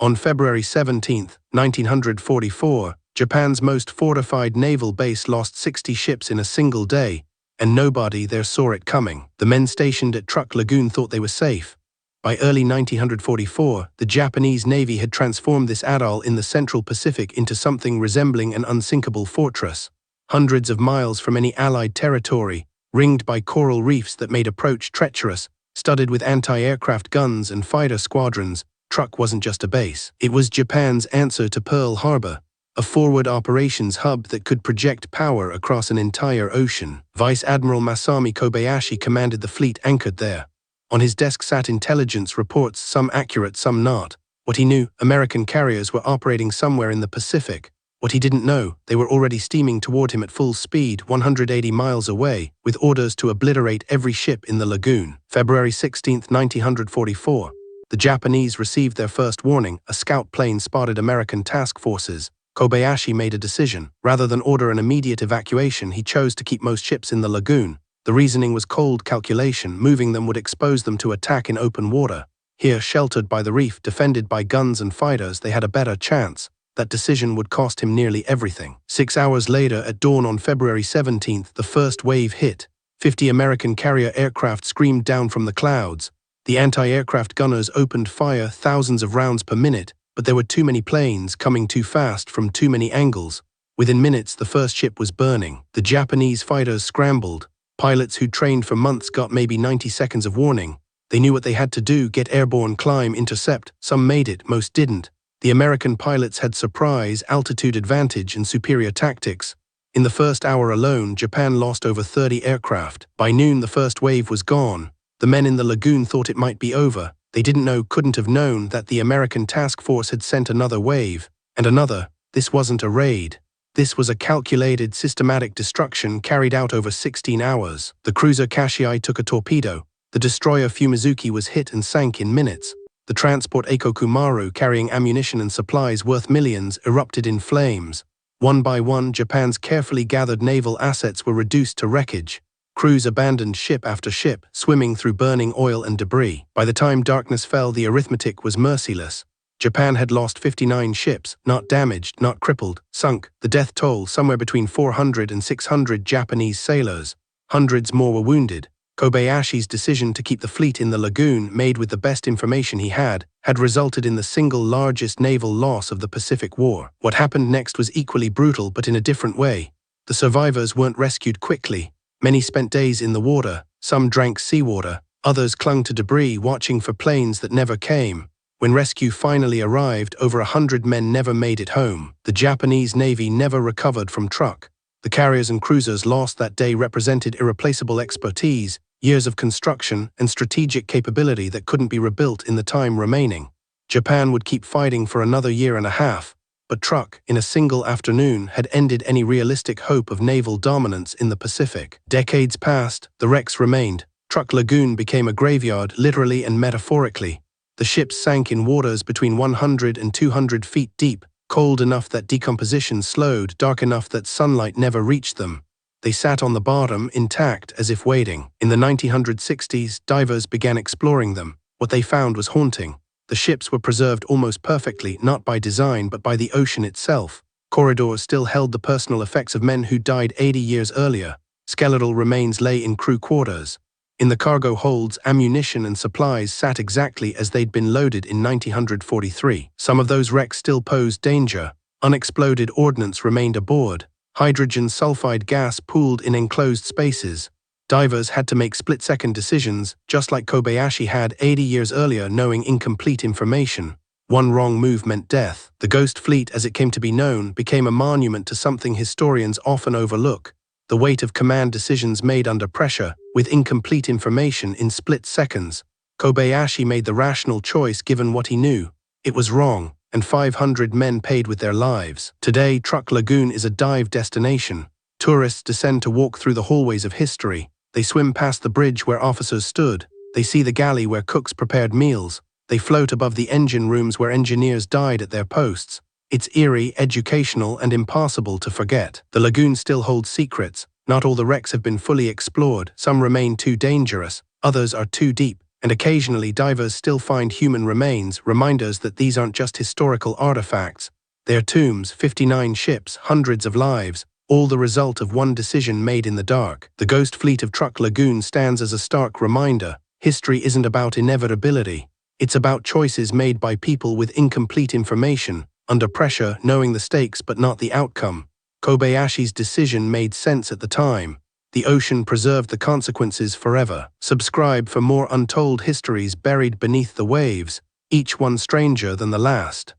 On February 17, 1944, Japan's most fortified naval base lost 60 ships in a single day, and nobody there saw it coming. The men stationed at Truk Lagoon thought they were safe. By early 1944, the Japanese Navy had transformed this atoll in the Central Pacific into something resembling an unsinkable fortress. Hundreds of miles from any Allied territory, ringed by coral reefs that made approach treacherous, studded with anti-aircraft guns and fighter squadrons, Truk wasn't just a base. It was Japan's answer to Pearl Harbor, a forward operations hub that could project power across an entire ocean. Vice Admiral Masami Kobayashi commanded the fleet anchored there. On his desk sat intelligence reports, some accurate, some not. What he knew, American carriers were operating somewhere in the Pacific. What he didn't know, they were already steaming toward him at full speed, 180 miles away, with orders to obliterate every ship in the lagoon. February 16, 1944. The Japanese received their first warning. A scout plane spotted American task forces. Kobayashi made a decision. Rather than order an immediate evacuation, he chose to keep most ships in the lagoon. The reasoning was cold calculation. Moving them would expose them to attack in open water. Here, sheltered by the reef, defended by guns and fighters, they had a better chance. That decision would cost him nearly everything. 6 hours later, at dawn on February 17th, the first wave hit. 50 American carrier aircraft screamed down from the clouds. The anti-aircraft gunners opened fire, thousands of rounds per minute, but there were too many planes coming too fast from too many angles. Within minutes, the first ship was burning. The Japanese fighters scrambled. Pilots who'd trained for months got maybe 90 seconds of warning. They knew what they had to do: get airborne, climb, intercept. Some made it, most didn't. The American pilots had surprise, altitude advantage, and superior tactics. In the first hour alone, Japan lost over 30 aircraft. By noon, the first wave was gone. The men in the lagoon thought it might be over. They didn't know, couldn't have known, that the American task force had sent another wave, and another. This wasn't a raid. This was a calculated, systematic destruction carried out over 16 hours. The cruiser Kashii took a torpedo. The destroyer Fumizuki was hit and sank in minutes. The transport Eikokumaru, carrying ammunition and supplies worth millions, erupted in flames. One by one, Japan's carefully gathered naval assets were reduced to wreckage. Crews abandoned ship after ship, swimming through burning oil and debris. By the time darkness fell, the arithmetic was merciless. Japan had lost 59 ships, not damaged, not crippled, sunk. The death toll, somewhere between 400 and 600 Japanese sailors. Hundreds more were wounded. Kobayashi's decision to keep the fleet in the lagoon, made with the best information he had resulted in the single largest naval loss of the Pacific War. What happened next was equally brutal, but in a different way. The survivors weren't rescued quickly. Many spent days in the water. Some drank seawater. Others clung to debris, watching for planes that never came. When rescue finally arrived, over 100 men never made it home. The Japanese Navy never recovered from Truk. The carriers and cruisers lost that day represented irreplaceable expertise, years of construction, and strategic capability that couldn't be rebuilt in the time remaining. Japan would keep fighting for another year and a half, but Truk, in a single afternoon, had ended any realistic hope of naval dominance in the Pacific. Decades passed, the wrecks remained. Truk Lagoon became a graveyard, literally and metaphorically. The ships sank in waters between 100 and 200 feet deep, cold enough that decomposition slowed, dark enough that sunlight never reached them. They sat on the bottom, intact, as if waiting. In the 1960s, divers began exploring them. What they found was haunting. The ships were preserved almost perfectly, not by design, but by the ocean itself. Corridors still held the personal effects of men who died 80 years earlier. Skeletal remains lay in crew quarters. In the cargo holds, ammunition and supplies sat exactly as they'd been loaded in 1943. Some of those wrecks still posed danger. Unexploded ordnance remained aboard. Hydrogen sulfide gas pooled in enclosed spaces. Divers had to make split-second decisions, just like Kobayashi had 80 years earlier, knowing incomplete information. One wrong move meant death. The Ghost Fleet, as it came to be known, became a monument to something historians often overlook: the weight of command decisions made under pressure, with incomplete information in split seconds. Kobayashi made the rational choice given what he knew. It was wrong, and 500 men paid with their lives. Today, Truk Lagoon is a dive destination. Tourists descend to walk through the hallways of history. They swim past the bridge where officers stood. They see the galley where cooks prepared meals. They float above the engine rooms where engineers died at their posts. It's eerie, educational, and impossible to forget. The lagoon still holds secrets. Not all the wrecks have been fully explored. Some remain too dangerous. Others are too deep. And occasionally divers still find human remains, reminders that these aren't just historical artifacts. They're tombs, 59 ships, hundreds of lives, all the result of one decision made in the dark. The ghost fleet of Truk Lagoon stands as a stark reminder. History isn't about inevitability. It's about choices made by people with incomplete information, under pressure, knowing the stakes but not the outcome. Kobayashi's decision made sense at the time. The ocean preserved the consequences forever. Subscribe for more untold histories buried beneath the waves, each one stranger than the last.